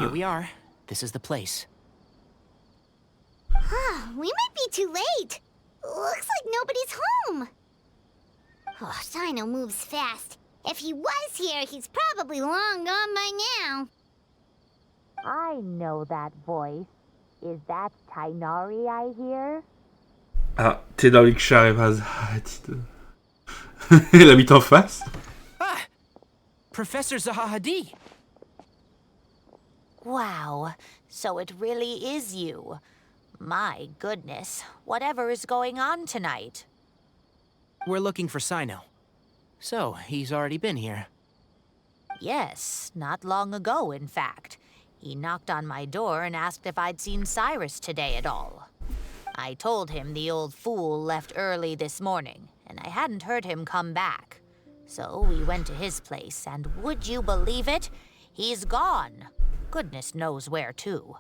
Here we are. This is the place. We might be too late. Looks like nobody's home. Oh, Cyno moves fast. If he was here, he's probably long gone by now. I know that voice. Is that Tighnari I hear? Ah, t'es dans les chars, vas-y. Elle habite en face. Ah! Professor Zahahadi! Wow, so it really is you. My goodness, whatever is going on tonight? We're looking for Cyno. So, he's already been here. Yes, not long ago, in fact. He knocked on my door and asked if I'd seen Cyrus today at all. I told him the old fool left early this morning, and I hadn't heard him come back. So we went to his place, and would you believe it? He's gone. Goodness knows where to.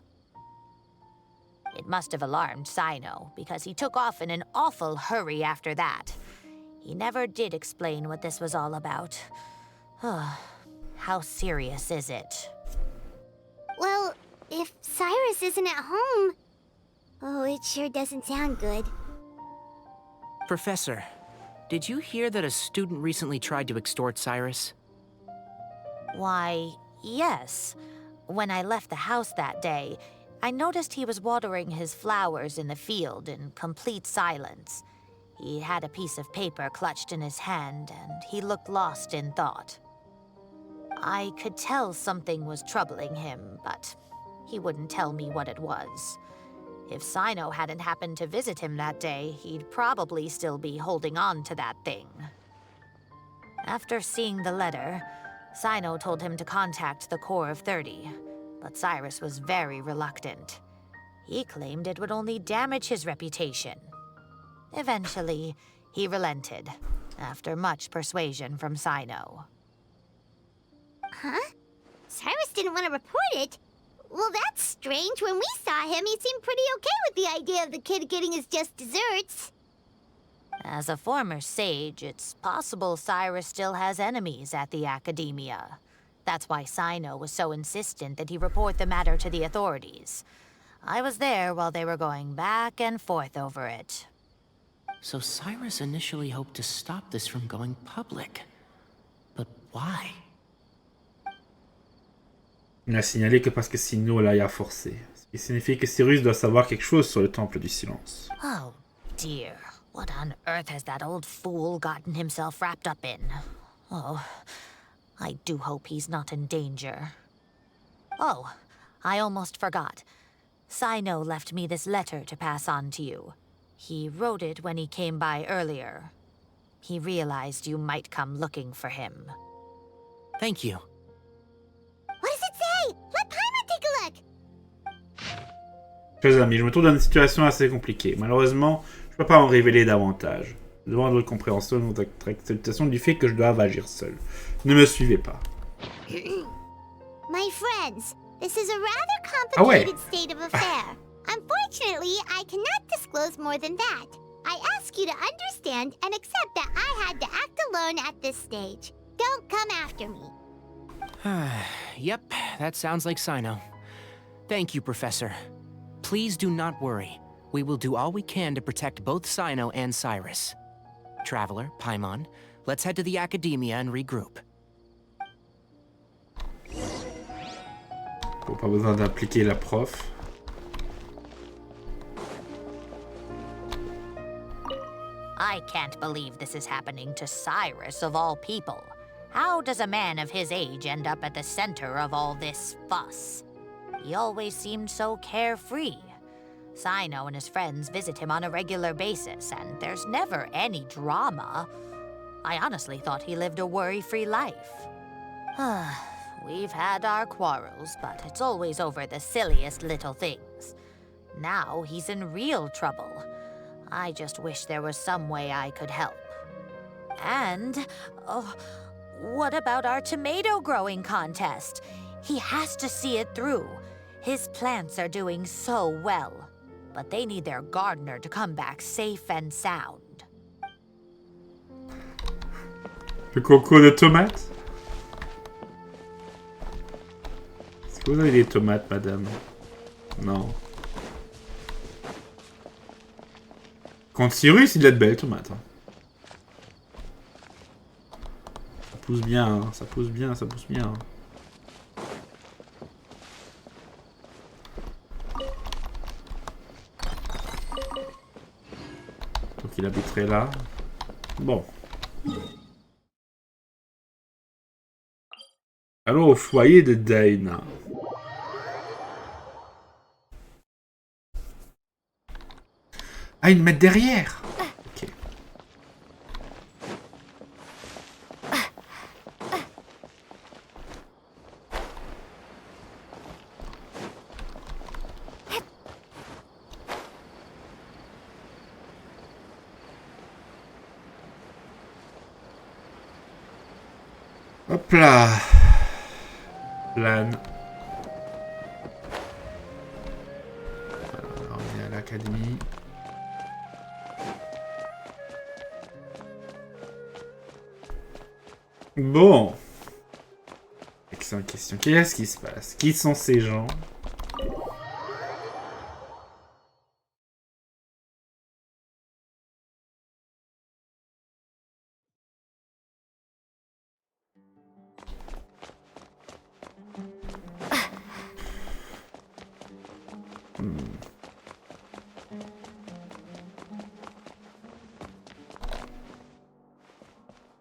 It must have alarmed Cyno, because he took off in an awful hurry after that. He never did explain what this was all about. How serious is it? Well, if Cyrus isn't at home... Oh, it sure doesn't sound good. Professor, did you hear that a student recently tried to extort Cyrus? Why, yes. When I left the house that day, I noticed he was watering his flowers in the field in complete silence. He had a piece of paper clutched in his hand, and he looked lost in thought. I could tell something was troubling him, but he wouldn't tell me what it was. If Cyno hadn't happened to visit him that day, he'd probably still be holding on to that thing. After seeing the letter, Cyno told him to contact the Corps of 30, but Cyrus was very reluctant. He claimed it would only damage his reputation. Eventually, he relented, after much persuasion from Cyno. Huh? Cyrus didn't want to report it? Well, that's strange. When we saw him, he seemed pretty okay with the idea of the kid getting his just desserts. As a former sage, it's possible Cyrus still has enemies at the academia. That's why Cyno was so insistent that he report the matter to the authorities. I was there while they were going back and forth over it. So Cyrus initially hoped to stop this from going public. But why? Il a signalé que parce que Cyno l'a y a forcé. Ce qui signifie que Cyrus doit savoir quelque chose sur le temple du silence. Oh, dear. What on earth has that old fool gotten himself wrapped up in? Oh, I do hope he's not in danger. Oh, I almost forgot. Cyno left me this letter to pass on to you. He wrote it when he came by earlier. He realized you might come looking for him. Thank you. What does it say? Let Paimon take a look. Chers amis, je me trouve dans une situation assez compliquée. Malheureusement, je ne peux pas en révéler davantage. Je demande votre compréhension et votre acceptation du fait que je dois agir seul. Ne me suivez pas. My friends, this is a rather complicated state of affair. Unfortunately, I cannot disclose more than that. I ask you to understand and accept that I had to act alone at this stage. Don't come after me. Yep, that sounds like Cyno. Thank you, Professor. Please do not worry. We will do all we can to protect both Cyno and Cyrus. Traveler, Paimon, let's head to the academia and regroup. Bon, pas besoin d'impliquer la prof. I can't believe this is happening to Cyrus of all people. How does a man of his age end up at the center of all this fuss? He always seemed so carefree. Cyno and his friends visit him on a regular basis, and there's never any drama. I honestly thought he lived a worry-free life. We've had our quarrels, but it's always over the silliest little things. Now he's in real trouble. I just wish there was some way I could help. And, what about our tomato growing contest? He has to see it through. His plants are doing so well, but they need their gardener to come back safe and sound. Le concours de tomates? Est-ce que vous avez des tomates, madame? Non. Contre Cyrus, il a de belles tomates. Hein. Ça pousse bien, hein. Ça pousse bien, ça pousse bien. Donc il habiterait là. Bon. Allons au foyer de Dana. Ah, ils le mettent derrière. Ok. Hop là. Plane. Alors, on est à l'académie. Bon. Excellente question. Qu'est-ce qui se passe? Qui sont ces gens?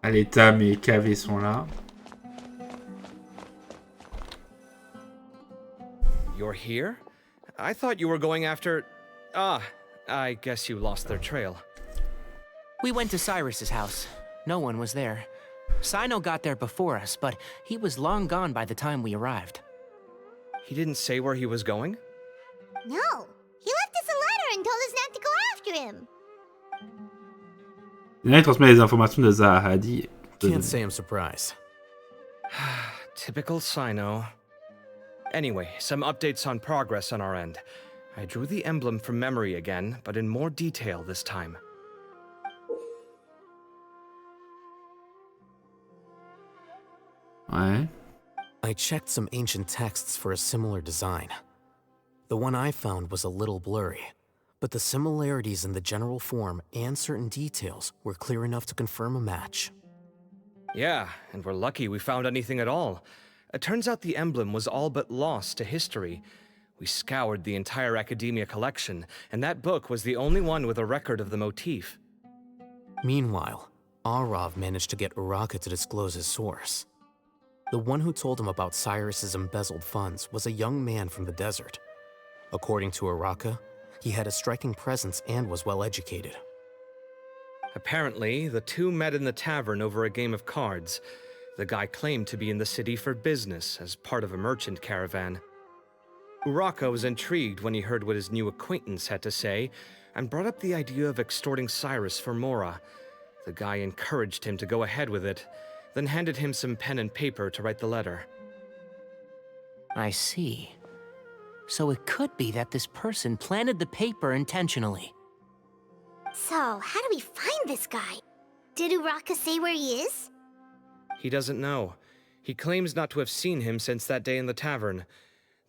À l'état, mes KV sont là. You're here? I thought you were going after... Ah, I guess you lost their trail. We went to Cyrus's house. No one was there. Cyno got there before us, but he was long gone by the time we arrived. He didn't say where he was going? No, he left us a letter and told us not to go after him. Il transmet les informations de Zahadi. Can't say I'm surprised. Typical Cyno. Anyway, some updates on progress on our end. I drew the emblem from memory again, but in more detail this time. Ouais. I checked some ancient texts for a similar design. The one I found was a little blurry, but the similarities in the general form and certain details were clear enough to confirm a match. Yeah, and we're lucky we found anything at all. It turns out the emblem was all but lost to history. We scoured the entire academia collection, and that book was the only one with a record of the motif. Meanwhile, Arav managed to get Uraka to disclose his source. The one who told him about Cyrus's embezzled funds was a young man from the desert. According to Uraka, he had a striking presence and was well educated. Apparently, the two met in the tavern over a game of cards. The guy claimed to be in the city for business as part of a merchant caravan. Uraka was intrigued when he heard what his new acquaintance had to say, and brought up the idea of extorting Cyrus for Mora. The guy encouraged him to go ahead with it, then handed him some pen and paper to write the letter. I see. So it could be that this person planted the paper intentionally. So, how do we find this guy? Did Uraka say where he is? He doesn't know. He claims not to have seen him since that day in the tavern.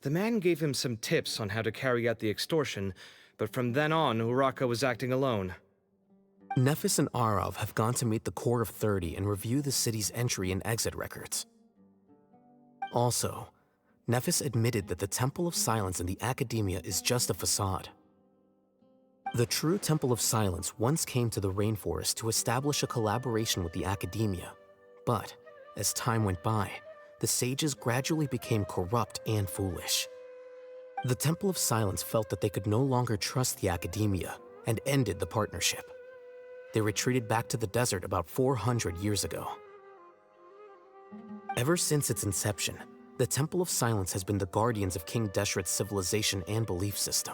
The man gave him some tips on how to carry out the extortion, but from then on, Uraka was acting alone. Nephis and Arav have gone to meet the Court of 30 and review the city's entry and exit records. Also, Nephis admitted that the Temple of Silence in the Academia is just a facade. The true Temple of Silence once came to the rainforest to establish a collaboration with the Academia, but as time went by, the sages gradually became corrupt and foolish. The Temple of Silence felt that they could no longer trust the Academia and ended the partnership. They retreated back to the desert about 400 years ago. Ever since its inception, the Temple of Silence has been the guardians of King Deshret's civilization and belief system.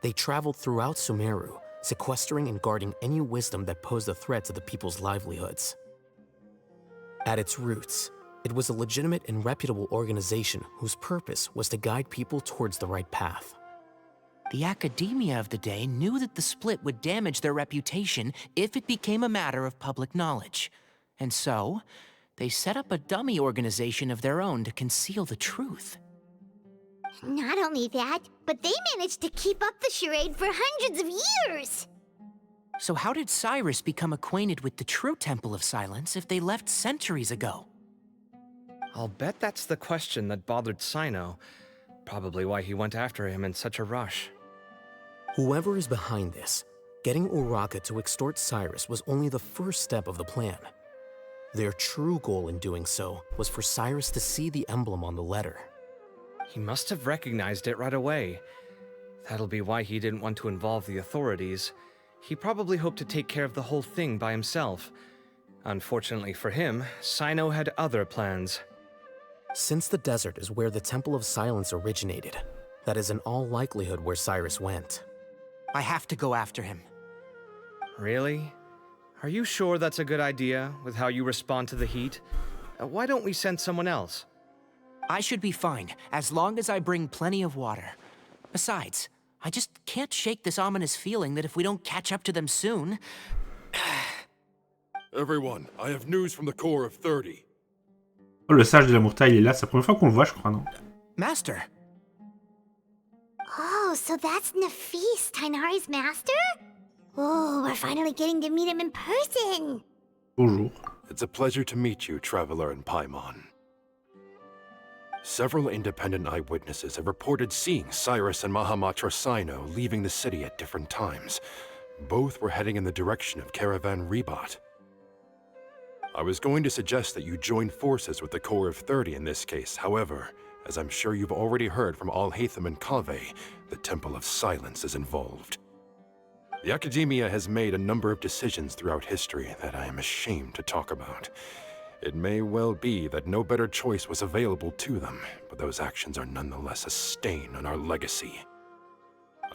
They traveled throughout Sumeru, sequestering and guarding any wisdom that posed a threat to the people's livelihoods. At its roots, it was a legitimate and reputable organization whose purpose was to guide people towards the right path. The academia of the day knew that the split would damage their reputation if it became a matter of public knowledge. And so, they set up a dummy organization of their own to conceal the truth. Not only that, but they managed to keep up the charade for hundreds of years! So how did Cyrus become acquainted with the true Temple of Silence if they left centuries ago? I'll bet that's the question that bothered Cyno. Probably why he went after him in such a rush. Whoever is behind this, getting Uraka to extort Cyrus was only the first step of the plan. Their true goal in doing so was for Cyrus to see the emblem on the letter. He must have recognized it right away. That'll be why he didn't want to involve the authorities. He probably hoped to take care of the whole thing by himself. Unfortunately for him, Cyno had other plans. Since the desert is where the Temple of Silence originated, that is in all likelihood where Cyrus went. I have to go after him. Really? Are you sure that's a good idea, with how you respond to the heat? Why don't we send someone else? I should be fine, as long as I bring plenty of water. Besides, I just can't shake this ominous feeling that if we don't catch up to them soon... Everyone, I have news from the core of 30. Oh, le sage de la Mourtaille est là. C'est la première fois qu'on le voit, je crois, non? Master! Oh, so that's Nafis, Tighnari's master? Oh, we're finally getting to meet him in person! Bonjour. It's a pleasure to meet you, Traveler in Paimon. Several independent eyewitnesses have reported seeing Cyrus and Mahamatra Cyno leaving the city at different times. Both were heading in the direction of Caravan Ribat. I was going to suggest that you join forces with the Core of 30 in this case. However, as I'm sure you've already heard from Al-Haytham and Kaveh, the Temple of Silence is involved. The Academia has made a number of decisions throughout history that I am ashamed to talk about. It may well be that no better choice was available to them, but those actions are nonetheless a stain on our legacy.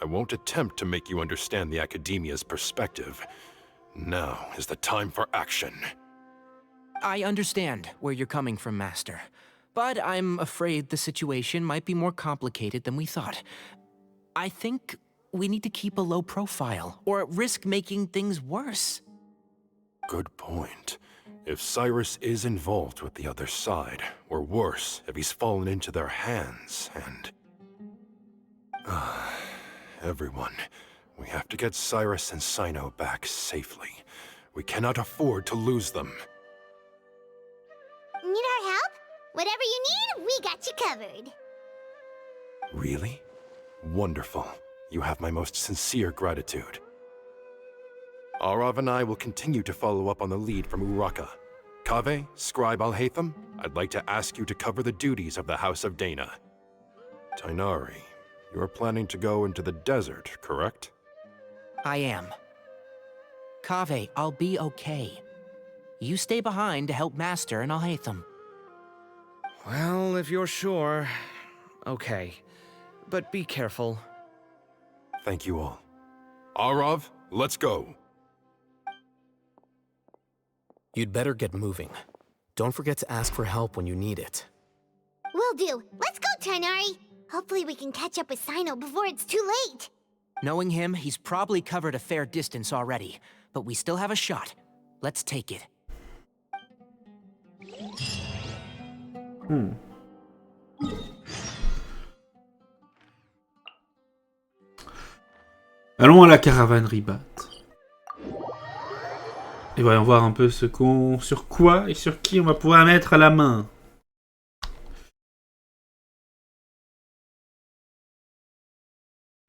I won't attempt to make you understand the Academia's perspective. Now is the time for action. I understand where you're coming from, Master. But I'm afraid the situation might be more complicated than we thought. I think we need to keep a low profile, or risk making things worse. Good point. If Cyrus is involved with the other side, or worse, if he's fallen into their hands, and... everyone, we have to get Cyrus and Cyno back safely. We cannot afford to lose them. Need our help? Whatever you need, we got you covered. Really? Wonderful. You have my most sincere gratitude. Arav and I will continue to follow up on the lead from Uraka. Kaveh, Scribe Al-Haytham, I'd like to ask you to cover the duties of the House of Dana. Tighnari, you are planning to go into the desert, correct? I am. Kaveh, I'll be okay. You stay behind to help Master and Al-Haytham. Well, if you're sure... okay. But be careful. Thank you all. Arav, let's go. You'd better get moving. Don't forget to ask for help when you need it. Will do. Let's go, Tighnari. Hopefully we can catch up with Cyno before it's too late. Knowing him, he's probably covered a fair distance already. But we still have a shot. Let's take it. Allons à la caravane Ribat. Et voyons voir un peu sur quoi et sur qui on va pouvoir mettre la main.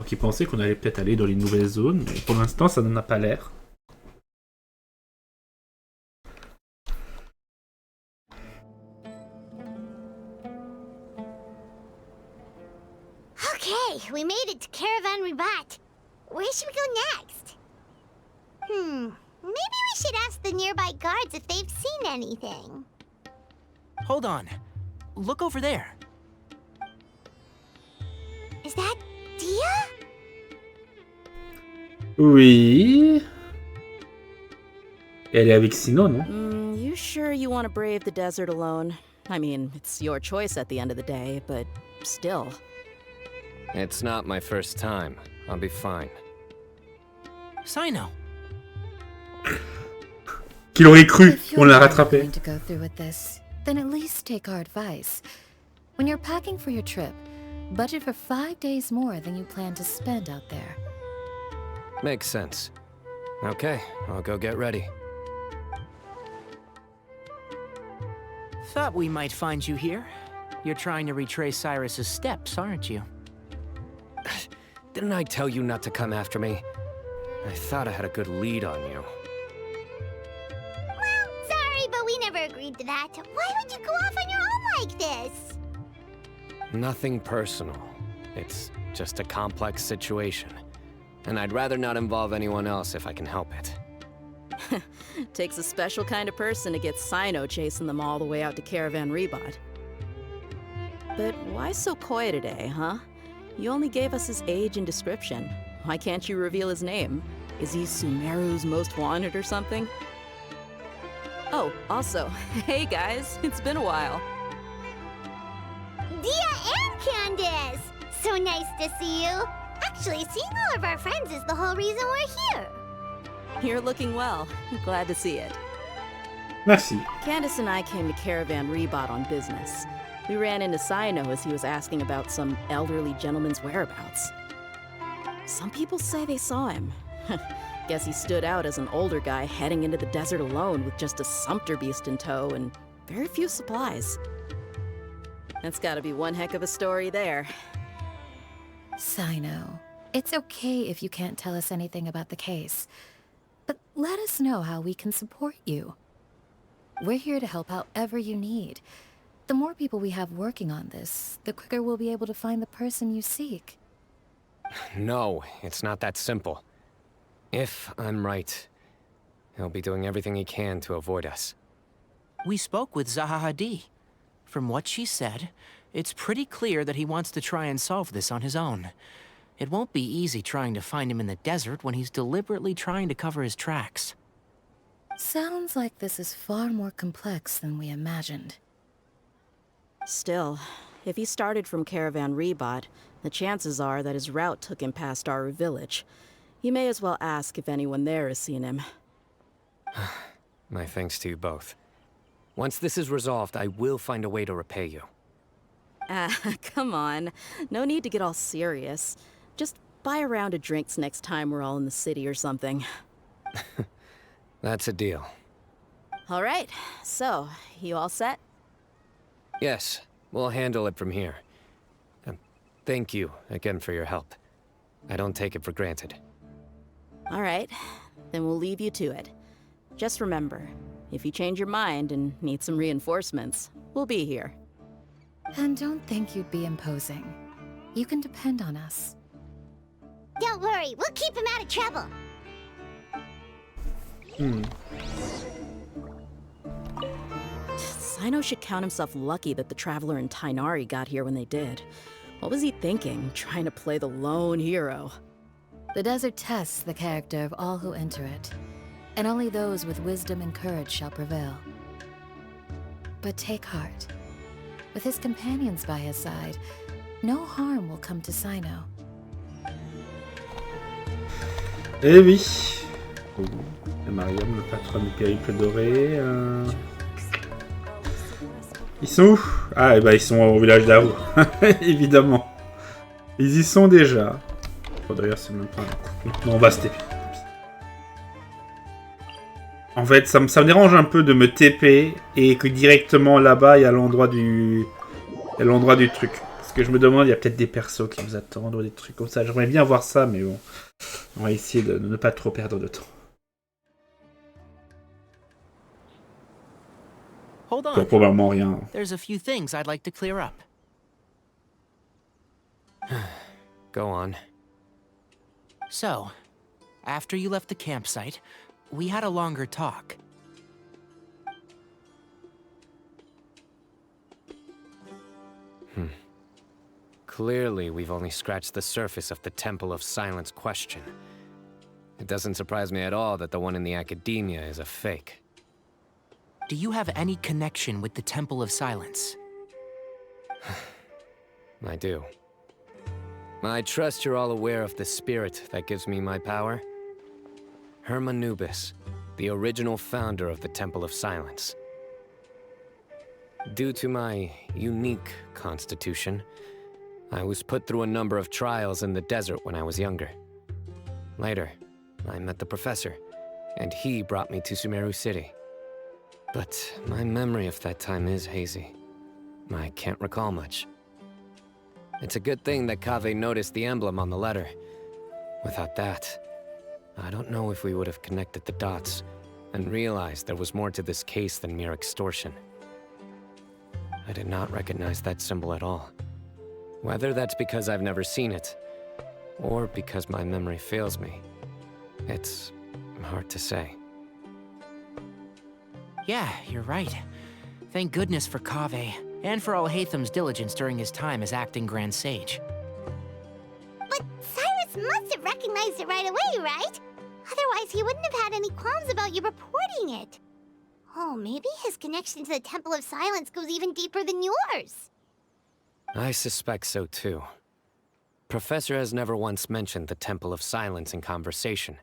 Qui pensait qu'on allait peut-être aller dans les nouvelles zones, mais pour l'instant ça n'en a pas l'air. Okay, we made it to Caravan Ribat. Where should we go next? Maybe we should ask the nearby guards if they've seen anything. Hold on. Look over there. Is that Dia? Oui. Elle est avec Cyno, non? You sure you want to brave the desert alone? I mean, it's your choice at the end of the day, but still. It's not my first time. I'll be fine. Cyno. Qu'il aurait cru, If you're on l'a not rattrapé. going to go through with this, then at least take our advice. When you're packing for your trip, Budget for 5 days more than you plan to spend out there. Makes sense. Okay, I'll go get ready. Thought we might find you here. You're trying to retrace Cyrus's steps, aren't you? Didn't I tell you not to come after me? I thought I had a good lead on you. Well, sorry, but we never agreed to that. Why would you go off on your own like this? Nothing personal. It's just a complex situation. And I'd rather not involve anyone else if I can help it. Takes a special kind of person to get Cyno chasing them all the way out to Caravan Rebot. But why so coy today, huh? You only gave us his age and description. Why can't you reveal his name? Is he Sumeru's most wanted or something? Oh, also, hey guys, it's been a while. Dia and Candace! So nice to see you. Actually, seeing all of our friends is the whole reason we're here. You're looking well. Glad to see it. Merci. Candace and I came to Caravan Rebot on business. We ran into Cyno as he was asking about some elderly gentleman's whereabouts. Some people say they saw him. Guess he stood out as an older guy heading into the desert alone with just a sumpter beast in tow and very few supplies. That's gotta be one heck of a story there. Cyno, it's okay if you can't tell us anything about the case. But let us know how we can support you. We're here to help however you need. The more people we have working on this, the quicker we'll be able to find the person you seek. No, it's not that simple. If I'm right, he'll be doing everything he can to avoid us. We spoke with Zaha Hadid. From what she said, it's pretty clear that he wants to try and solve this on his own. It won't be easy trying to find him in the desert when he's deliberately trying to cover his tracks. Sounds like this is far more complex than we imagined. Still, if he started from Caravan Rebot, the chances are that his route took him past our village. You may as well ask if anyone there has seen him. My thanks to you both. Once this is resolved, I will find a way to repay you. Come on. No need to get all serious. Just buy a round of drinks next time we're all in the city or something. That's a deal. All right. So, you all set? Yes, we'll handle it from here. Thank you again for your help. I don't take it for granted. All right. Then we'll leave you to it. Just remember, if you change your mind and need some reinforcements, we'll be here. And don't think you'd be imposing. You can depend on us. Don't worry, we'll keep him out of trouble. Cyno should count himself lucky that the Traveler and Tighnari got here when they did. What was he thinking, trying to play the lone hero? The desert tests the character of all who enter it, and only those with wisdom and courage shall prevail. But take heart. With his companions by his side, no harm will come to Cyno. Eh oui. Et Mariam, le patron du périple doré. Ils sont où? Ah, et bah ils sont au village d'Ao. Évidemment. Ils y sont déjà. Oh, d'ailleurs, c'est même pas un coup. Non, on va se TP. En fait, ça me dérange un peu de me TP et que directement là-bas, il y a l'endroit du... truc. Parce que je me demande, il y a peut-être des persos qui vous attendent ou des trucs comme ça. J'aimerais bien voir ça, mais bon. On va essayer de ne pas trop perdre de temps. Hold on. Probablement rien. There's a few things I'd like to clear up. Go on. So, after you left the campsite, we had a longer talk. Clearly, we've only scratched the surface of the Temple of Silence question. It doesn't surprise me at all that the one in the academia is a fake. Do you have any connection with the Temple of Silence? I do. I trust you're all aware of the spirit that gives me my power. Hermanubis, the original founder of the Temple of Silence. Due to my unique constitution, I was put through a number of trials in the desert when I was younger. Later, I met the professor, and he brought me to Sumeru City. But my memory of that time is hazy. I can't recall much. It's a good thing that Kaveh noticed the emblem on the letter. Without that, I don't know if we would have connected the dots and realized there was more to this case than mere extortion. I did not recognize that symbol at all. Whether that's because I've never seen it, or because my memory fails me, it's hard to say. Yeah, you're right. Thank goodness for Kaveh, and for Al-Haytham's diligence during his time as acting Grand Sage. But Cyrus must have recognized it right away, right? Otherwise, he wouldn't have had any qualms about you reporting it. Oh, maybe his connection to the Temple of Silence goes even deeper than yours. I suspect so too. Professor has never once mentioned the Temple of Silence in conversation.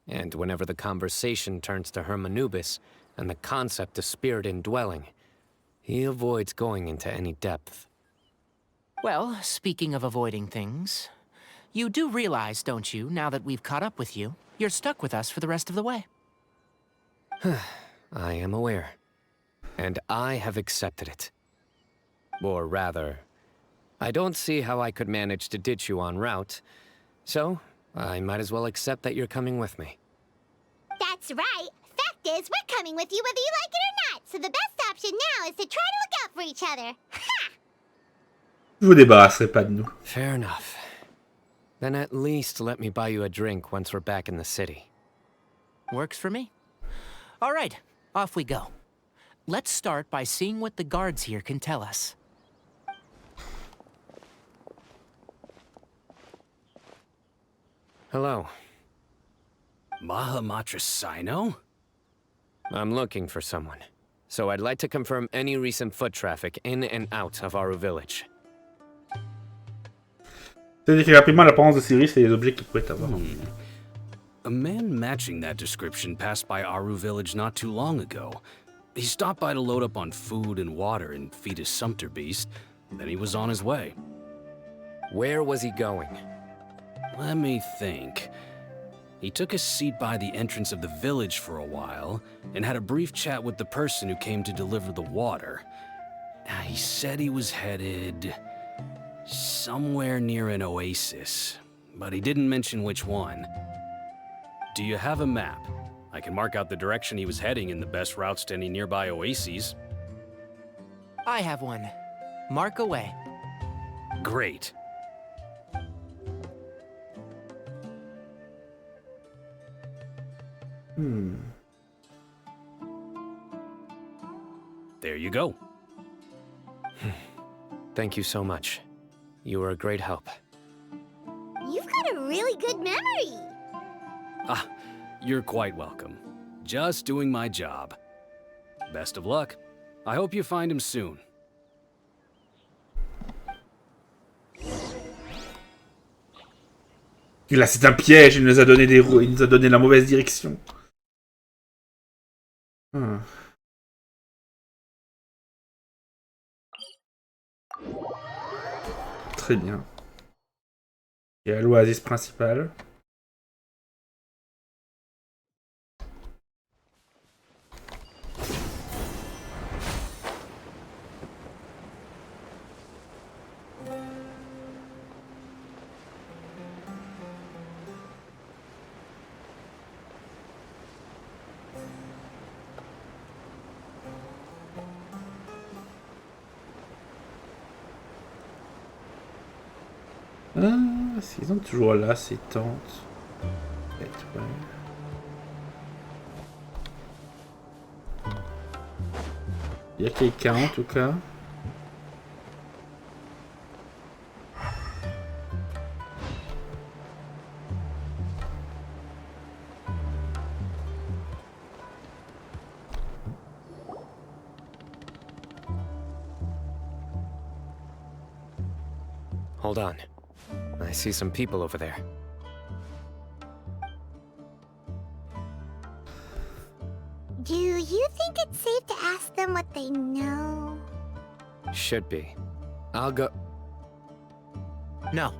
And whenever the conversation turns to Hermanubis and the concept of spirit indwelling, he avoids going into any depth. Well, speaking of avoiding things, you do realize, don't you, now that we've caught up with you, you're stuck with us for the rest of the way. I am aware. And I have accepted it. Or rather, I don't see how I could manage to ditch you en route, so I might as well accept that you're coming with me. That's right. Fact is, we're coming with you whether you like it or not, so the best option now is to try to look out for each other. Ha! Je vous débarrasserai pas de nous. Fair enough. Then at least let me buy you a drink once we're back in the city. Works for me. All right, off we go. Let's start by seeing what the guards here can tell us. Hello. Mahamatra Cyno? I'm looking for someone, so I'd like to confirm any recent foot traffic in and out of Aru village. Ça décrit rapidement l'apparence de Cyrus et les objets qu'il pourrait avoir. A man matching that description passed by Aru village not too long ago. He stopped by to load up on food and water and feed his sumpter beast, then he was on his way. Where was he going? Let me think. He took a seat by the entrance of the village for a while, and had a brief chat with the person who came to deliver the water. He said he was headed somewhere near an oasis, but he didn't mention which one. Do you have a map? I can mark out the direction he was heading and the best routes to any nearby oases. I have one. Mark away. Great. There you go. Thank you so much. You were a great help. You've got a really good memory. Ah, you're quite welcome. Just doing my job. Best of luck. I hope you find him soon. Là, c'est un piège, il nous a donné il nous a donné la mauvaise direction. Très bien. Et à l'oasis principale. Ah, ils sont toujours là, ces tentes. Peut-être, ouais. Il y a quelqu'un en tout cas. Hold on. I see some people over there. Do you think it's safe to ask them what they know? Should be. I'll go... No.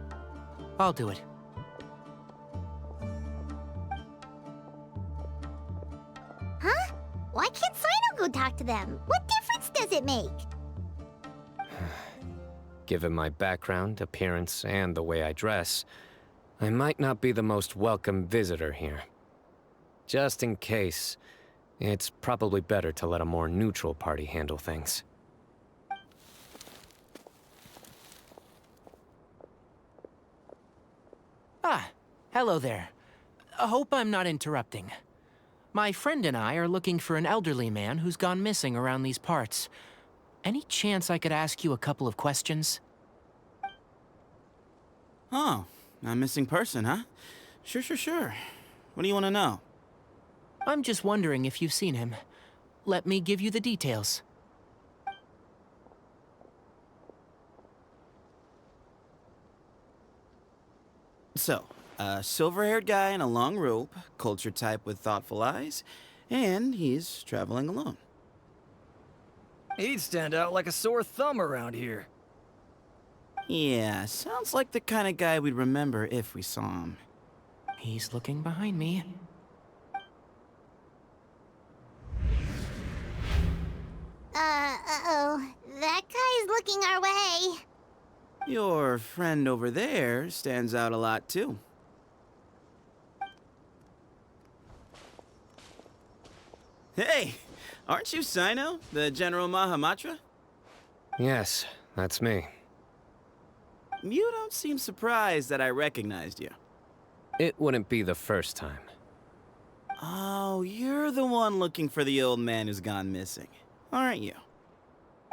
I'll do it. Huh? Why can't Cyno go talk to them? What difference does it make? Given my background, appearance, and the way I dress, I might not be the most welcome visitor here. Just in case, it's probably better to let a more neutral party handle things. Ah, hello there. I hope I'm not interrupting. My friend and I are looking for an elderly man who's gone missing around these parts. Any chance I could ask you a couple of questions? Oh, a missing person, huh? Sure. What do you want to know? I'm just wondering if you've seen him. Let me give you the details. So, a silver-haired guy in a long robe, culture type with thoughtful eyes, and he's traveling alone. He'd stand out like a sore thumb around here. Yeah, sounds like the kind of guy we'd remember if we saw him. He's looking behind me. Uh-oh. That guy's looking our way. Your friend over there stands out a lot, too. Hey, aren't you Cyno, the General Mahamatra? Yes, that's me. You don't seem surprised that I recognized you. It wouldn't be the first time. Oh, you're the one looking for the old man who's gone missing, aren't you?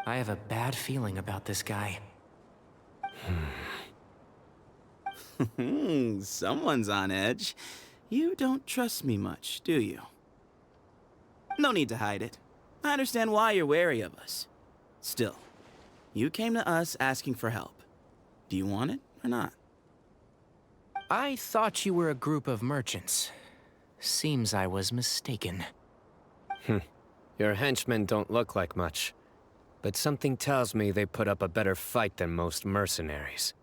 I have a bad feeling about this guy. Someone's on edge. You don't trust me much, do you? No need to hide it. I understand why you're wary of us. Still, you came to us asking for help. Do you want it or not? I thought you were a group of merchants. Seems I was mistaken. Your henchmen don't look like much, but something tells me they put up a better fight than most mercenaries.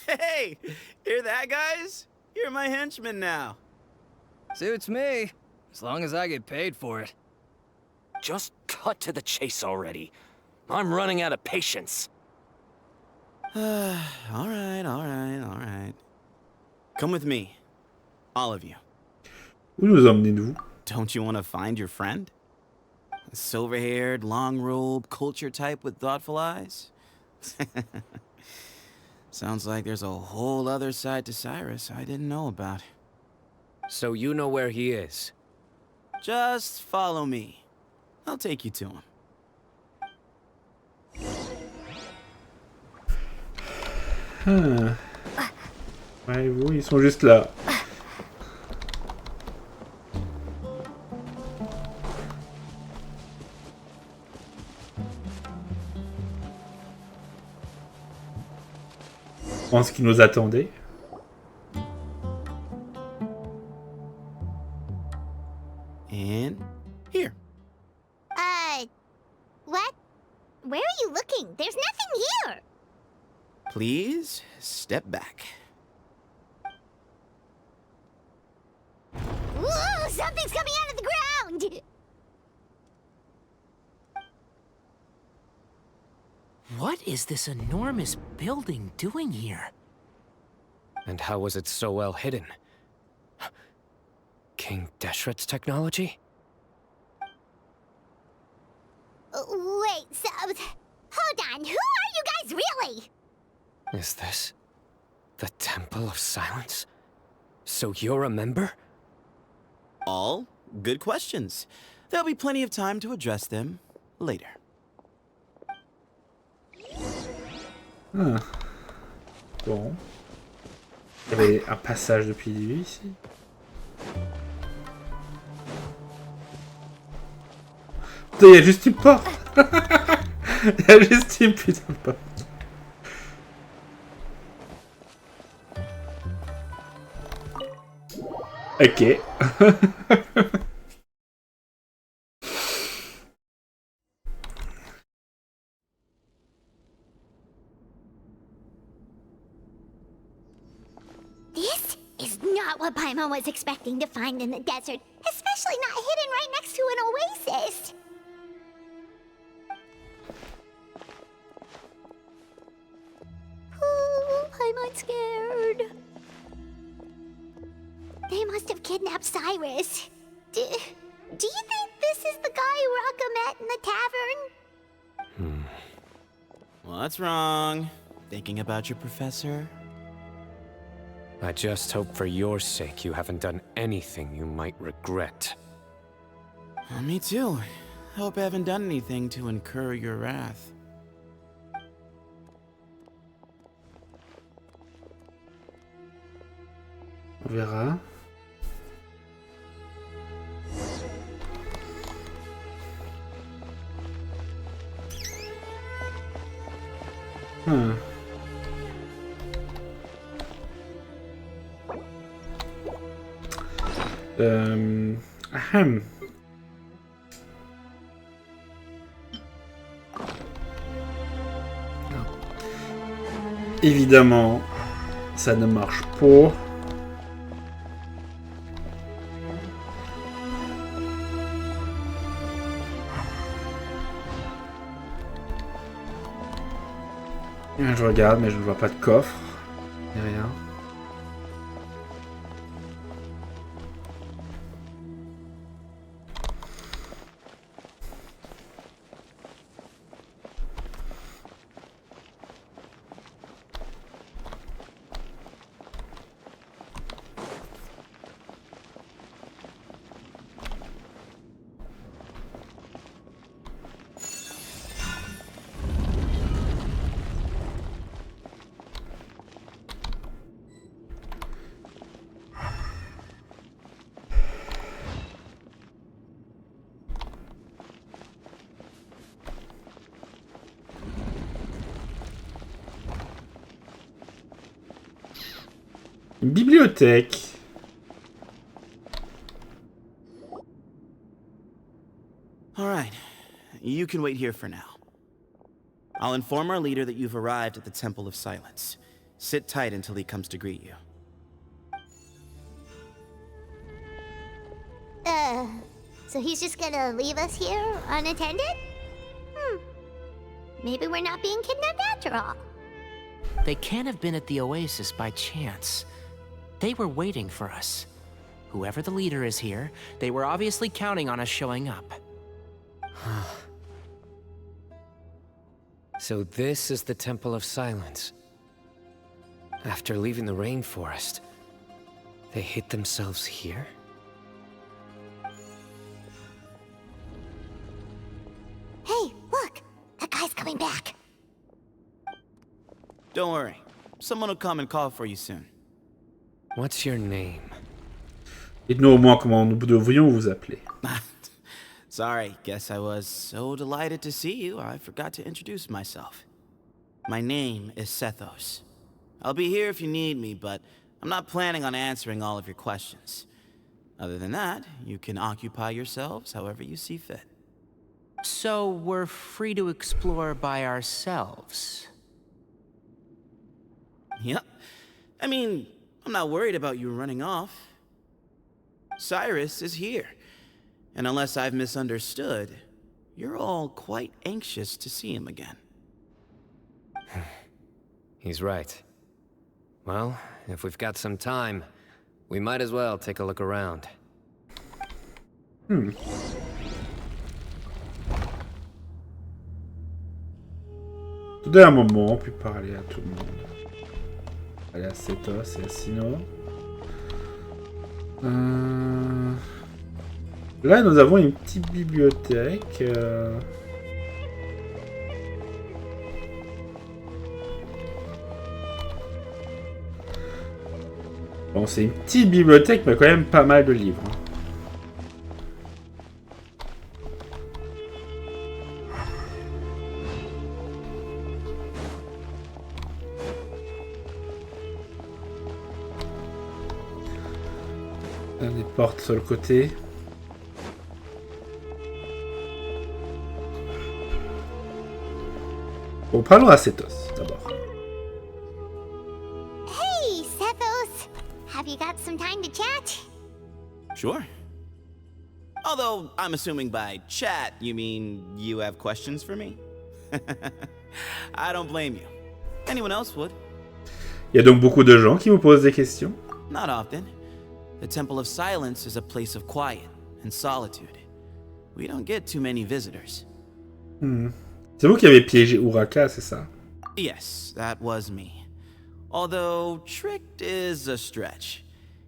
Hey! Hear that, guys? You're my henchmen now. Suits me, as long as I get paid for it. Just cut to the chase already. I'm running out of patience. All right. Come with me. All of you. Où nous emmenez-vous? Don't you want to find your friend? A silver-haired, long-robed, culture type with thoughtful eyes? Sounds like there's a whole other side to Cyrus I didn't know about. So you know where he is? Just follow me. I'll take you to him. Ouais, vous, ils sont juste là. Je pense qu'ils nous attendaient. And here. What? Where are you looking? There's nothing here. Please step back. Whoa, something's coming out of the ground! What is this enormous building doing here? And how was it so well hidden? King Deshret's technology? Wait, so... Hold on, who are you guys really? Is this the Temple of Silence? So you're a member? All good questions. There'll be plenty of time to address them later. Ah. Bon. Il y avait un passage depuis le début ici. Putain, il y a juste une porte. Il y a juste une putain de porte. Ok. Paimon was expecting to find in the desert, especially not hidden right next to an oasis. Oh, Paimon's scared. They must have kidnapped Cyrus. Do you think this is the guy Uraka met in the tavern? What's wrong? Thinking about your professor? I just hope for your sake you haven't done anything you might regret. Me too. Hope I haven't done anything to incur your wrath. On verra. Ahem. Évidemment, ça ne marche pas. Je regarde, mais je ne vois pas de coffre. Ni rien. Bibliothèque. All right. You can wait here for now. I'll inform our leader that you've arrived at the Temple of Silence. Sit tight until he comes to greet you. So he's just gonna leave us here unattended? Maybe we're not being kidnapped after all. They can't have been at the oasis by chance. They were waiting for us. Whoever the leader is here, they were obviously counting on us showing up. So this is the Temple of Silence. After leaving the rainforest, they hid themselves here? Hey, look! That guy's coming back. Don't worry. Someone will come and call for you soon. What's your name? Dites-nous au moins comment nous devrions vous appeler. Sorry, guess I was so delighted to see you, I forgot to introduce myself. My name is Sethos. I'll be here if you need me, but I'm not planning on answering all of your questions. Other than that, you can occupy yourselves however you see fit. So we're free to explore by ourselves? Yep. I mean, I'm not worried about you running off. Cyrus is here. And unless I've misunderstood, you're all quite anxious to see him again. He's right. Well, if we've got some time, we might as well take a look around. Tout d'un moment, on peut parler à tout le monde. Allez, à Sethos et à Cyno. Là, nous avons une petite bibliothèque. Bon, c'est une petite bibliothèque, mais quand même pas mal de livres. Des portes sur le côté. Bon, parlons à Sethos d'abord. Hey, Sethos! Have Have you got some time to chat? Sure. Although, I'm assuming by chat, you mean you have questions for me? I don't blame you. Anyone else would. Il y a donc beaucoup de gens qui vous posent des questions. Not often. The Temple of Silence is a place of quiet and solitude. We don't get too many visitors. C'est vous qui avez piégé Uraka, c'est ça? Yes, that was me. Although, tricked is a stretch.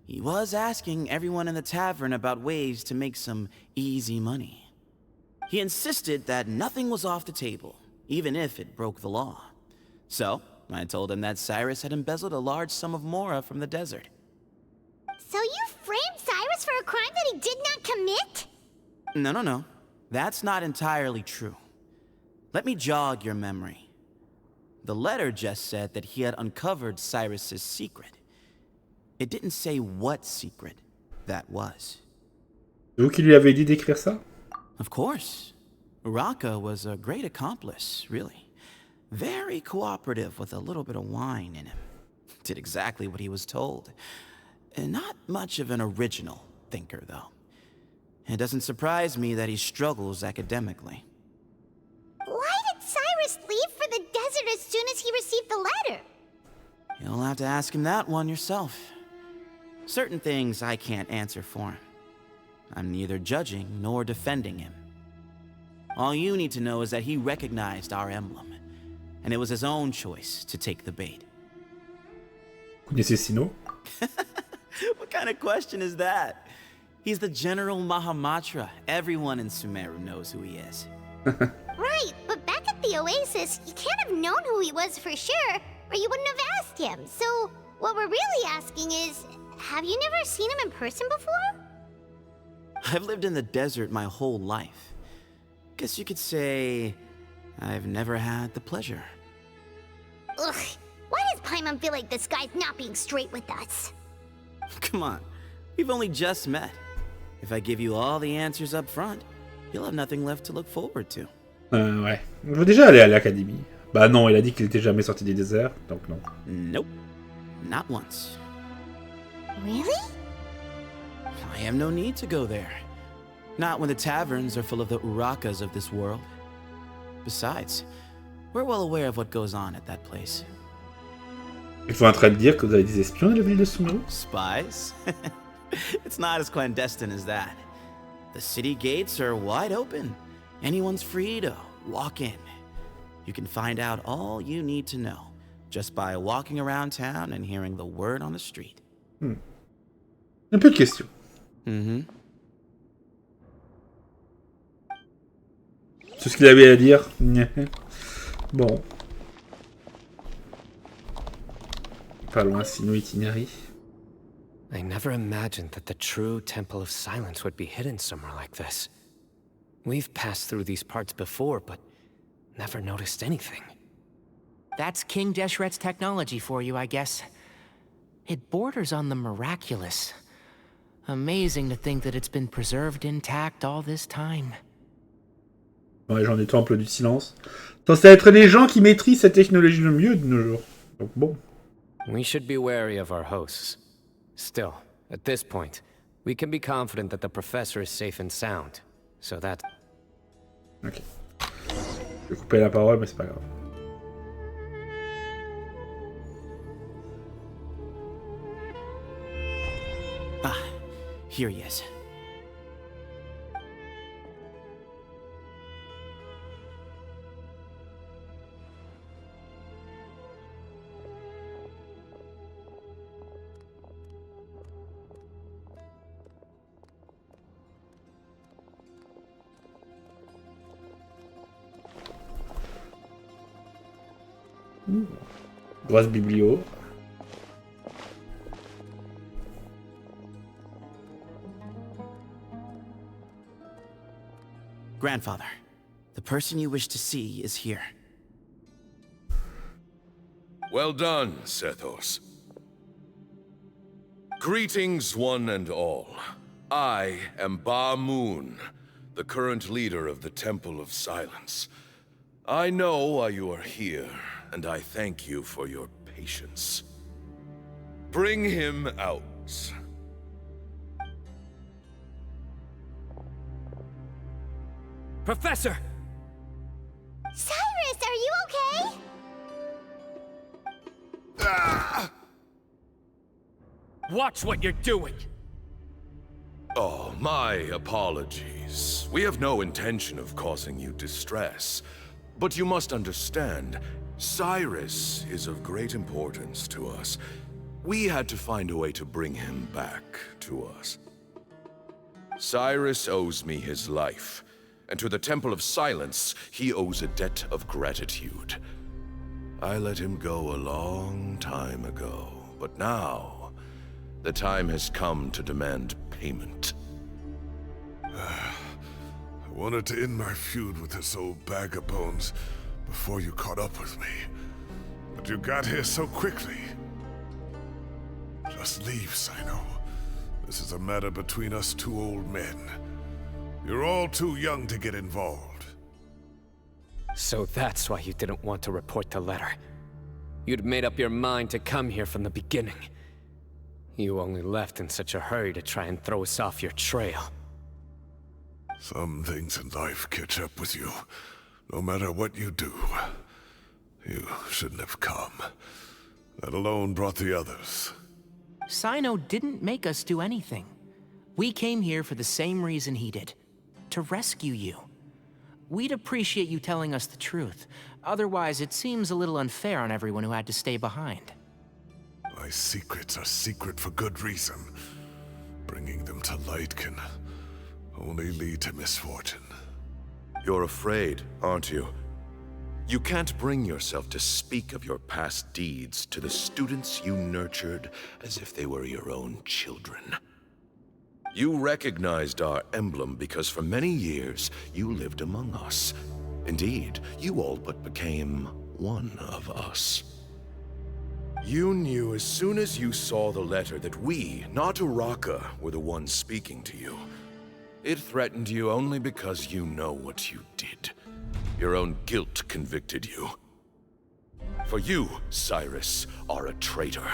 He was asking everyone in the tavern about ways to make some easy money. He insisted that nothing was off the table, even if it broke the law. So, I told him that Cyrus had embezzled a large sum of mora from the desert. So you framed Cyrus for a crime that he did not commit? No. That's not entirely true. Let me jog your memory. The letter just said that he had uncovered Cyrus's secret. It didn't say what secret that was. C'est vous qui lui avez dit d'écrire ça? Of course. Uraka was a great accomplice, really. Very cooperative with a little bit of wine in him. Did exactly what he was told. And not much of an original thinker, though. It doesn't surprise me that he struggles academically. Why did Cyrus leave for the desert as soon as he received the letter? You'll have to ask him that one yourself. Certain things I can't answer for him. I'm neither judging nor defending him. All you need to know is that he recognized our emblem, and it was his own choice to take the bait. Connaissez Cyno? What kind of question is that? He's the General Mahamatra. Everyone in Sumeru knows who he is. Right, but back at the Oasis, you can't have known who he was for sure, or you wouldn't have asked him. So, what we're really asking is, have you never seen him in person before? I've lived in the desert my whole life. Guess you could say I've never had the pleasure. Ugh, why does Paimon feel like this guy's not being straight with us? Come on, we've only just met. If I give you all the answers up front, you'll have nothing left to look forward to. Ouais. On veut déjà aller à l'académie. Bah non, il a dit qu'il était jamais sorti des déserts, donc non. Nope. Not once. Really? I have no need to go there. Not when the taverns are full of the Urakas of this world. Besides, we're well aware of what goes on at that place. Ils sont en train de dire que vous avez des espions dans la ville de Sumeru? Spies? It's not as clandestine as that. The city gates are wide open. Anyone's free to walk in. You can find out all you need to know just by walking around town and hearing the word on the street. Un peu de questions. C'est ce qu'il avait à dire. Bon. Pas loin, Cyno et Tighnari. I never imagined that the true Temple of Silence would be hidden somewhere like this. We've passed through these parts before, but never noticed anything. That's King Deshret's technology for you, I guess. It borders on the miraculous. Amazing to think that it's been preserved intact all this time. Ouais, gens des temples du silence. Censé être les gens qui maîtrisent cette technologie le mieux de nos jours. Donc bon. We should be wary of our hosts. Still, at this point, we can be confident that the professor is safe and sound. So that... Ok. Je vais couper la parole, mais c'est pas grave. Ah, here he is. Grosse biblio. Grandfather, the person you wish to see is here. Well done, Sethos. Greetings, one and all. I am Ba Moon, the current leader of the Temple of Silence. I know why you are here, and I thank you for your patience. Bring him out. cards. Professor! Cyrus, are you okay? Watch what you're doing! Oh, my apologies. We have no intention of causing you distress. But you must understand, Cyrus is of great importance to us. We had to find a way to bring him back to us. Cyrus owes me his life, and to the Temple of Silence, he owes a debt of gratitude. I let him go a long time ago, but now, the time has come to demand payment. I wanted to end my feud with this old bag of bones before you caught up with me. But you got here so quickly. Just leave, Cyno. This is a matter between us two old men. You're all too young to get involved. So that's why you didn't want to report the letter. You'd made up your mind to come here from the beginning. You only left in such a hurry to try and throw us off your trail. Some things in life catch up with you, no matter what you do. You shouldn't have come. That alone brought the others. Cyno didn't make us do anything. We came here for the same reason he did. To rescue you. We'd appreciate you telling us the truth. Otherwise, it seems a little unfair on everyone who had to stay behind. My secrets are secret for good reason. Bringing them to light can only lead to misfortune. You're afraid, aren't you? You can't bring yourself to speak of your past deeds to the students you nurtured as if they were your own children. You recognized our emblem because for many years you lived among us. Indeed, you all but became one of us. You knew as soon as you saw the letter that we, not Uraka, were the ones speaking to you. It threatened you only because you know what you did. Your own guilt convicted you. For you, Cyrus, are a traitor.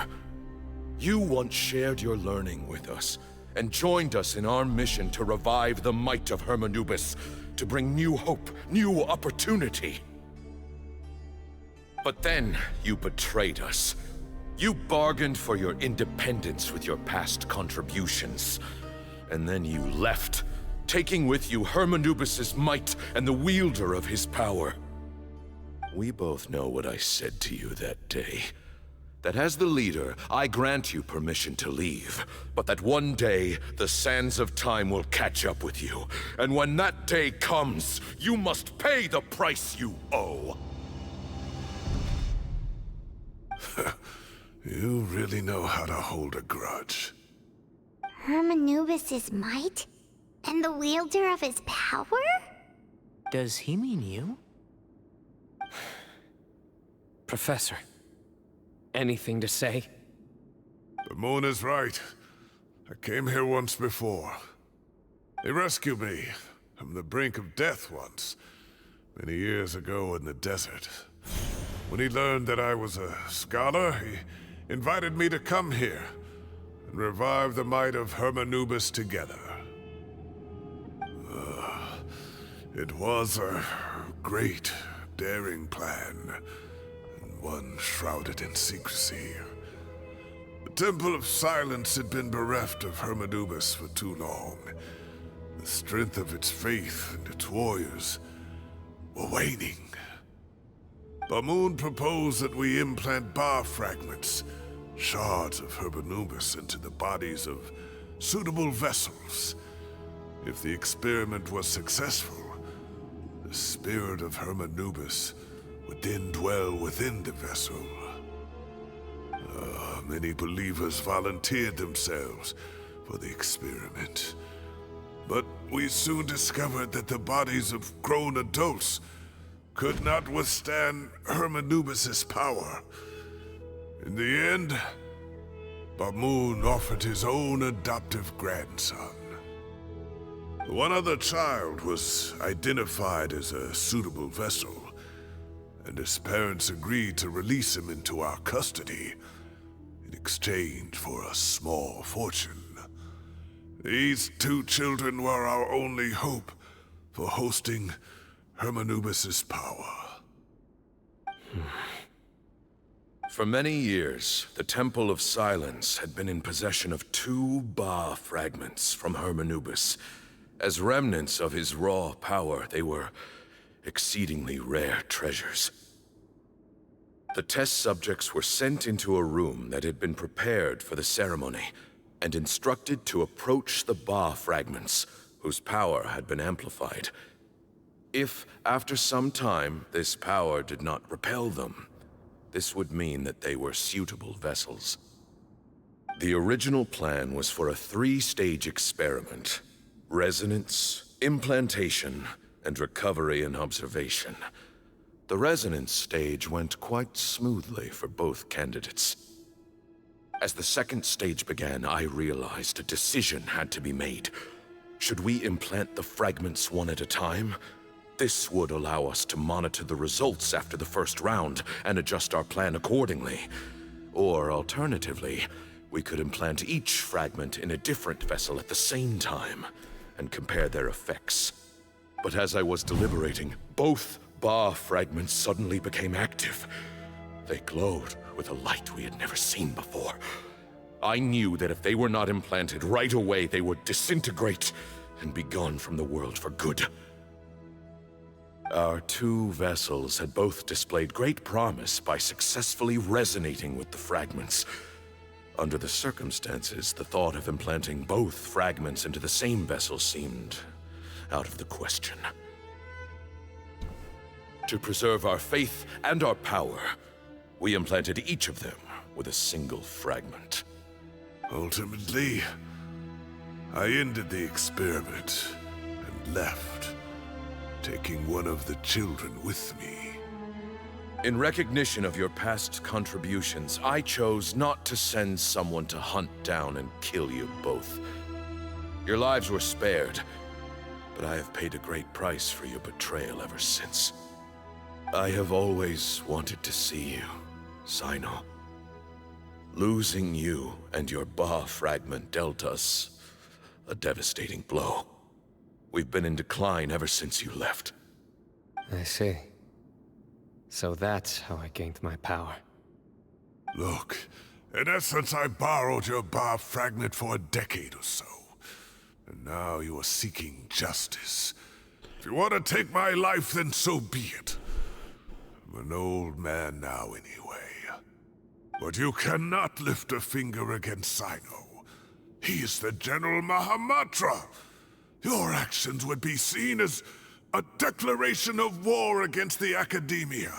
You once shared your learning with us, and joined us in our mission to revive the might of Hermanubis, to bring new hope, new opportunity. But then you betrayed us. You bargained for your independence with your past contributions. And then you left, taking with you Hermanubis' might and the wielder of his power. We both know what I said to you that day. That as the leader, I grant you permission to leave, but that one day, the sands of time will catch up with you. And when that day comes, you must pay the price you owe. You really know how to hold a grudge. Hermanubis' might? And the wielder of his power? Does he mean you? Professor, anything to say? The moon is right. I came here once before. They rescued me from the brink of death once, many years ago in the desert. When he learned that I was a scholar, he invited me to come here and revive the might of Hermanubis together. It was a great, daring plan, and one shrouded in secrecy. The Temple of Silence had been bereft of Hermanubis for too long. The strength of its faith and its warriors were waning. Bamoon proposed that we implant bar fragments, shards of Hermanubis, into the bodies of suitable vessels. If the experiment was successful, the spirit of Hermanubis would then dwell within the vessel. Many believers volunteered themselves for the experiment. But we soon discovered that the bodies of grown adults could not withstand Hermanubis' power. In the end, Bamoon offered his own adoptive grandson. One other child was identified as a suitable vessel, and his parents agreed to release him into our custody. in exchange for a small fortune. These 2 children were our only hope for hosting Hermanubis's power. For many years, the Temple of Silence had been in possession of 2 Ba fragments from Hermanubis. As remnants of his raw power, they were exceedingly rare treasures. The test subjects were sent into a room that had been prepared for the ceremony, and instructed to approach the Ba fragments, whose power had been amplified. If, after some time, this power did not repel them, this would mean that they were suitable vessels. The original plan was for a 3-stage experiment: resonance, implantation, and recovery and observation. The resonance stage went quite smoothly for both candidates. As the 2nd stage began, I realized a decision had to be made. Should we implant the fragments one at a time? This would allow us to monitor the results after the first round and adjust our plan accordingly. Or alternatively, we could implant each fragment in a different vessel at the same time and compare their effects. But as I was deliberating, both Ba fragments suddenly became active. They glowed with a light we had never seen before. I knew that if they were not implanted right away, they would disintegrate and be gone from the world for good. Our 2 vessels had both displayed great promise by successfully resonating with the fragments. Under the circumstances, the thought of implanting both fragments into the same vessel seemed out of the question. To preserve our faith and our power, we implanted each of them with a single fragment. Ultimately, I ended the experiment and left, taking one of the children with me. In recognition of your past contributions, I chose not to send someone to hunt down and kill you both. Your lives were spared, but I have paid a great price for your betrayal ever since. I have always wanted to see you, Cyno. Losing you and your Ba fragment dealt us a devastating blow. We've been in decline ever since you left. I see. So that's how I gained my power. Look, in essence, I borrowed your Ba fragment for a decade or so. And now you are seeking justice. If you want to take my life, then so be it. I'm an old man now anyway. But you cannot lift a finger against Cyno. He is the General Mahamatra. Your actions would be seen as a declaration of war against the Academia.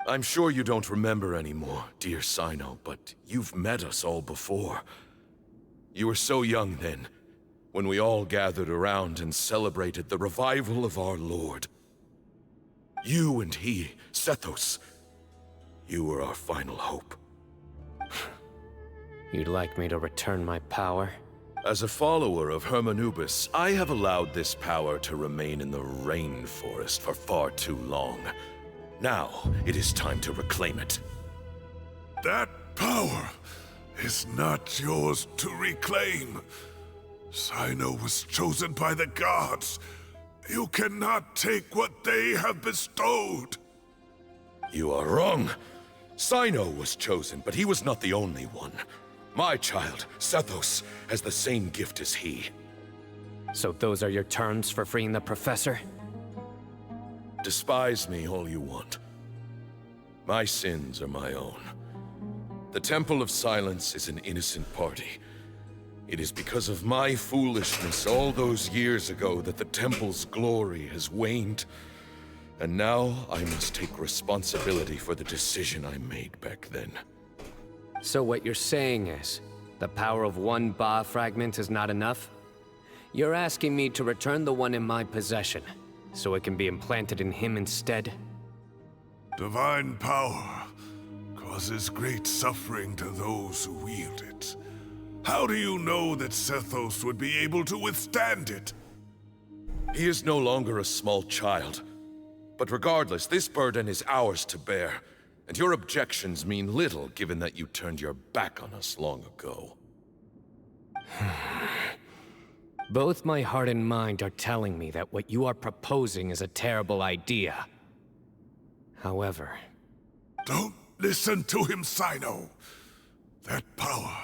I'm sure you don't remember anymore, dear Cyno, but you've met us all before. You were so young then, when we all gathered around and celebrated the revival of our Lord. You and he, Sethos, you were our final hope. You'd like me to return my power? As a follower of Hermanubis, I have allowed this power to remain in the rainforest for far too long. Now, it is time to reclaim it. That power is not yours to reclaim. Cyno was chosen by the gods. You cannot take what they have bestowed. You are wrong. Cyno was chosen, but he was not the only one. My child, Sethos, has the same gift as he. So those are your terms for freeing the Professor? Despise me all you want. My sins are my own. The Temple of Silence is an innocent party. It is because of my foolishness all those years ago that the Temple's glory has waned. And now I must take responsibility for the decision I made back then. So what you're saying is, the power of one Ba fragment is not enough? You're asking me to return the one in my possession, so it can be implanted in him instead? Divine power causes great suffering to those who wield it. How do you know that Sethos would be able to withstand it? He is no longer a small child. But regardless, this burden is ours to bear. and your objections mean little given that you turned your back on us long ago. Both my heart and mind are telling me that what you are proposing is a terrible idea. However... Don't listen to him, Cyno. That power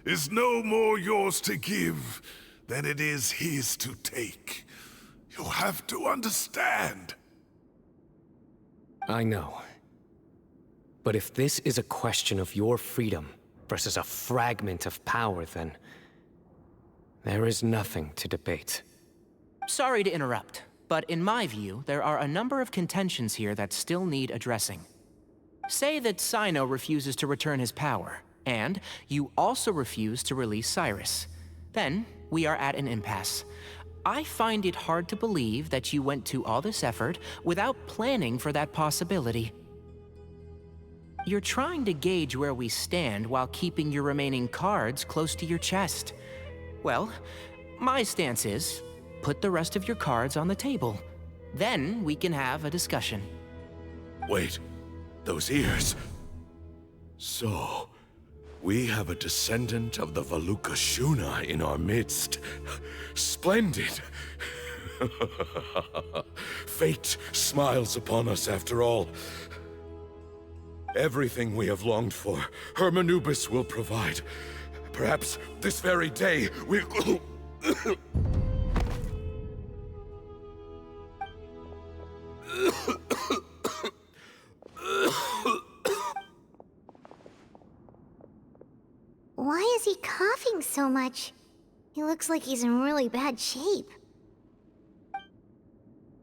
is no more yours to give than it is his to take. You have to understand. I know. But if this is a question of your freedom versus a fragment of power, then... there is nothing to debate. Sorry to interrupt, but in my view, there are a number of contentions here that still need addressing. Say that Cyno refuses to return his power, and you also refuse to release Cyrus. Then, we are at an impasse. I find it hard to believe that you went to all this effort without planning for that possibility. You're trying to gauge where we stand while keeping your remaining cards close to your chest. Well, my stance is, put the rest of your cards on the table. Then we can have a discussion. Wait, those ears. So, we have a descendant of the Valukashuna in our midst. Splendid. Fate smiles upon us after all. Everything we have longed for, Hermanubis will provide. Perhaps this very day we'll... Why is he coughing so much? He looks like he's in really bad shape.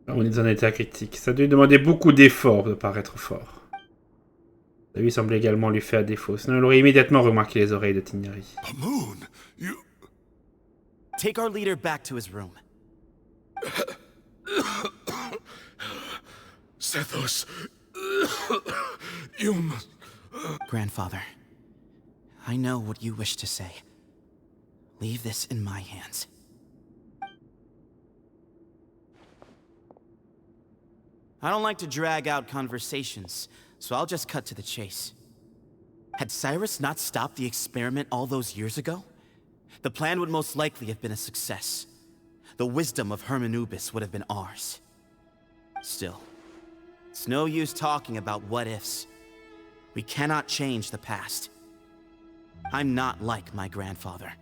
On est dans un état critique. Ça doit lui demander beaucoup d'efforts de paraître fort. La vie semble également lui faire défaut, sinon il aurait immédiatement remarqué les oreilles de Tighnari. Moon, you... Take our leader back to his room. Sethos, you must... Grandfather, I know what you wish to say. Leave this in my hands. I don't like to drag out conversations, so I'll just cut to the chase. Had Cyrus not stopped the experiment all those years ago, the plan would most likely have been a success. The wisdom of Hermanubis would have been ours. Still, it's no use talking about what-ifs. We cannot change the past. I'm not like my grandfather.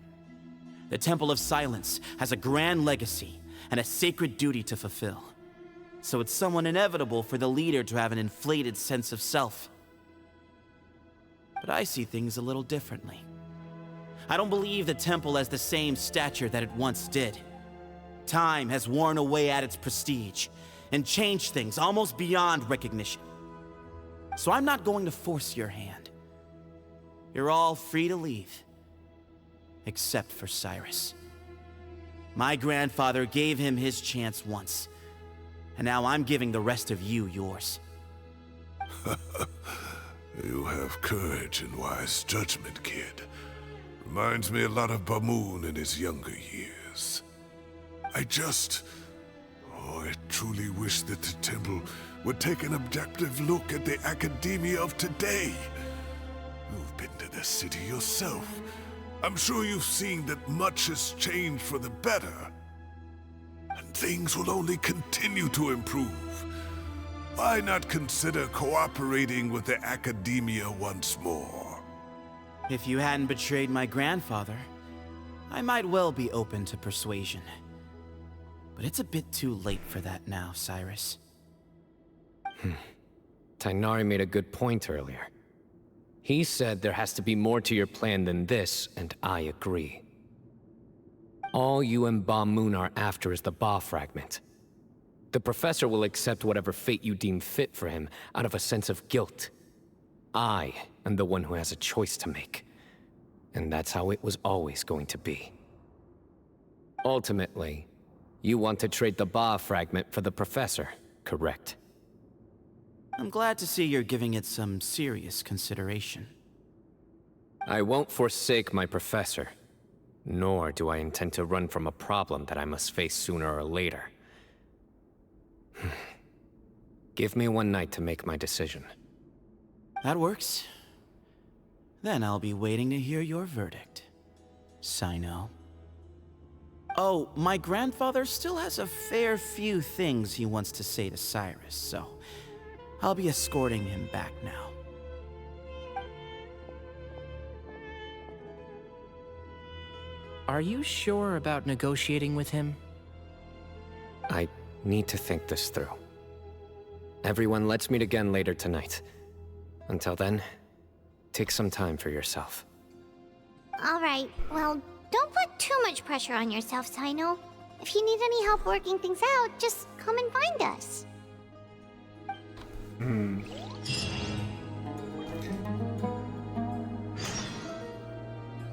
The Temple of Silence has a grand legacy and a sacred duty to fulfill. So it's somewhat inevitable for the leader to have an inflated sense of self. But I see things a little differently. I don't believe the temple has the same stature that it once did. Time has worn away at its prestige and changed things almost beyond recognition. So I'm not going to force your hand. You're all free to leave. Except for Cyrus. My grandfather gave him his chance once. And now I'm giving the rest of you yours. You have courage and wise judgment, kid. Reminds me a lot of Bamoon in his younger years. I truly wish that the temple would take an objective look at the academia of today. You've been to the city yourself. I'm sure you've seen that much has changed for the better. And things will only continue to improve. Why not consider cooperating with the academia once more? If you hadn't betrayed my grandfather, I might well be open to persuasion. But it's a bit too late for that now, Cyrus. Tighnari made a good point earlier. He said there has to be more to your plan than this, and I agree. All you and Bamoon are after is the Ba fragment. The Professor will accept whatever fate you deem fit for him out of a sense of guilt. I am the one who has a choice to make. And that's how it was always going to be. Ultimately, you want to trade the Ba fragment for the Professor, correct? I'm glad to see you're giving it some serious consideration. I won't forsake my Professor. Nor do I intend to run from a problem that I must face sooner or later. Give me one night to make my decision. That works. Then I'll be waiting to hear your verdict, Cyno. Oh, my grandfather still has a fair few things he wants to say to Cyrus, so I'll be escorting him back now. Are you sure about negotiating with him? I need to think this through. Everyone, let's meet again later tonight. Until then, take some time for yourself. All right, well, don't put too much pressure on yourself, Cyno. If you need any help working things out, just come and find us.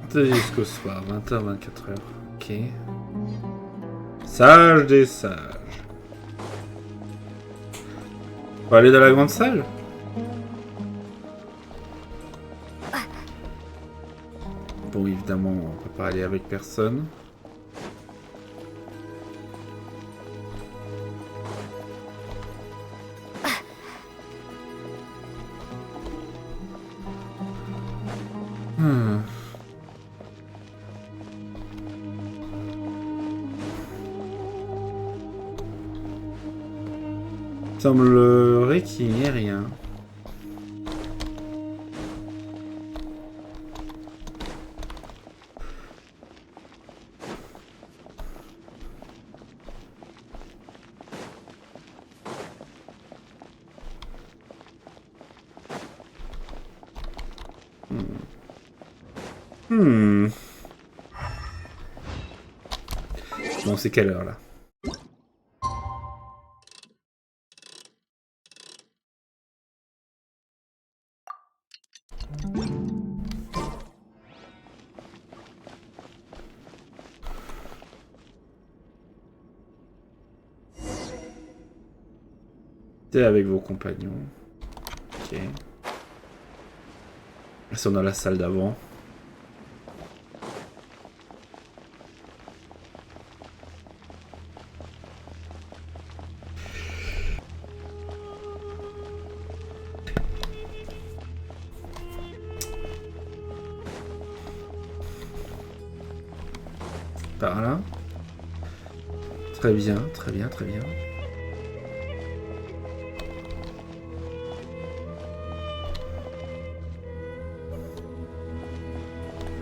Jusqu'au soir, 20h, 24h. Ok. Sage des sages. On va aller dans la grande salle? Bon, évidemment, on peut pas aller avec personne. Il semblerait qu'il n'y ait rien. Bon, c'est quelle heure là? T'es avec vos compagnons. Ok. Ils sont dans la salle d'avant. Par là. Très bien, très bien, très bien.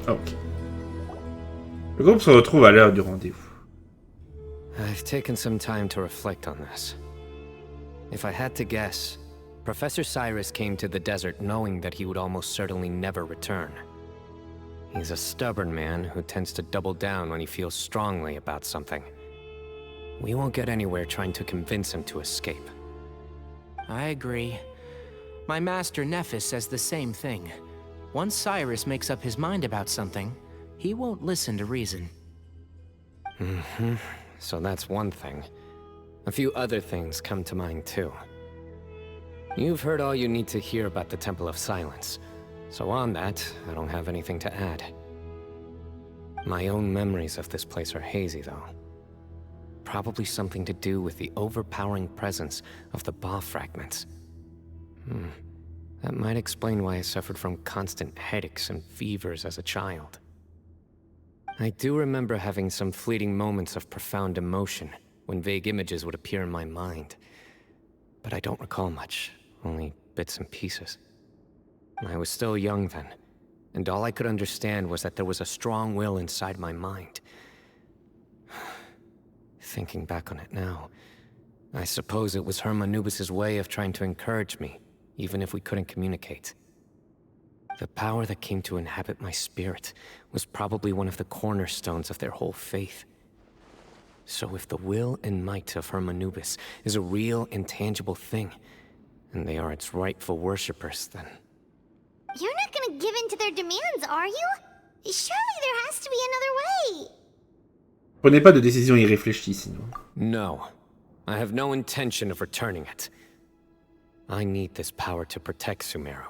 Ok. Le groupe se retrouve à l'heure du rendez-vous. I've taken some time to reflect on this. If I had to guess, Professor Cyrus came to the desert knowing that he would almost certainly never return. He's a stubborn man who tends to double down when he feels strongly about something. We won't get anywhere trying to convince him to escape. I agree. My master Nephis says the same thing. Once Cyrus makes up his mind about something, he won't listen to reason. So that's one thing. A few other things come to mind too. You've heard all you need to hear about the Temple of Silence. So on that, I don't have anything to add. My own memories of this place are hazy, though. Probably something to do with the overpowering presence of the Ba fragments. That might explain why I suffered from constant headaches and fevers as a child. I do remember having some fleeting moments of profound emotion when vague images would appear in my mind. But I don't recall much, only bits and pieces. I was still young then, and all I could understand was that there was a strong will inside my mind. Thinking back on it now, I suppose it was Hermanubis' way of trying to encourage me, even if we couldn't communicate. The power that came to inhabit my spirit was probably one of the cornerstones of their whole faith. So if the will and might of Hermanubis is a real, intangible thing, and they are its rightful worshippers, then... You're not gonna give in to their demands, are you? Surely there has to be another way. Prenez pas de décision irréfléchie, sinon. No. I have no intention of returning it. I need this power to protect Sumeru.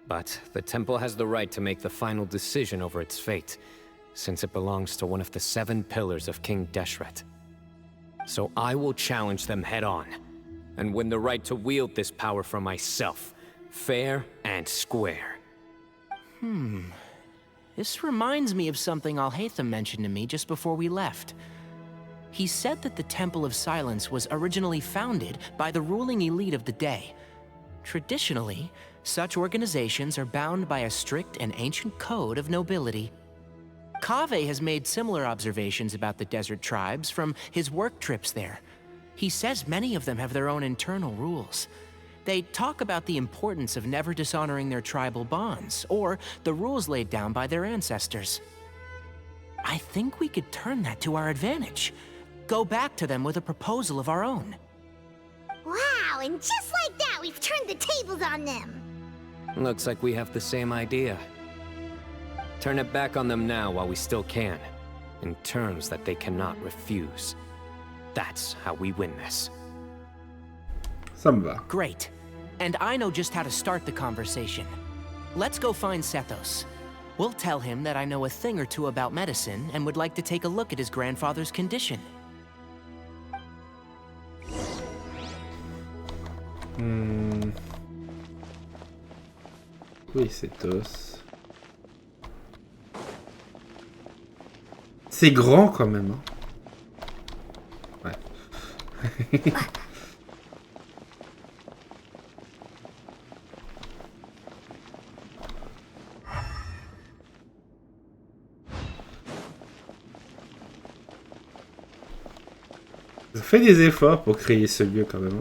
But the temple has the right to make the final decision over its fate, since it belongs to one of the 7 pillars of King Deshret. So I will challenge them head-on, and win the right to wield this power for myself, Fair and square. This reminds me of something Alhaitham mentioned to me just before we left. He said that the Temple of Silence was originally founded by the ruling elite of the day. Traditionally, such organizations are bound by a strict and ancient code of nobility. Kaveh has made similar observations about the desert tribes from his work trips there. He says many of them have their own internal rules. They talk about the importance of never dishonoring their tribal bonds, or the rules laid down by their ancestors. I think we could turn that to our advantage. Go back to them with a proposal of our own. Wow, and just like that, we've turned the tables on them. Looks like we have the same idea. Turn it back on them now while we still can, in terms that they cannot refuse. That's how we win this. Ça me va. Great. And I know just how to start the conversation. Let's go find Sethos. We'll tell him that I know a thing or two about medicine and would like to take a look at his grandfather's condition. Oui, Sethos. C'est grand quand même. Hein. Ouais. Je fais des efforts pour créer ce lieu quand même.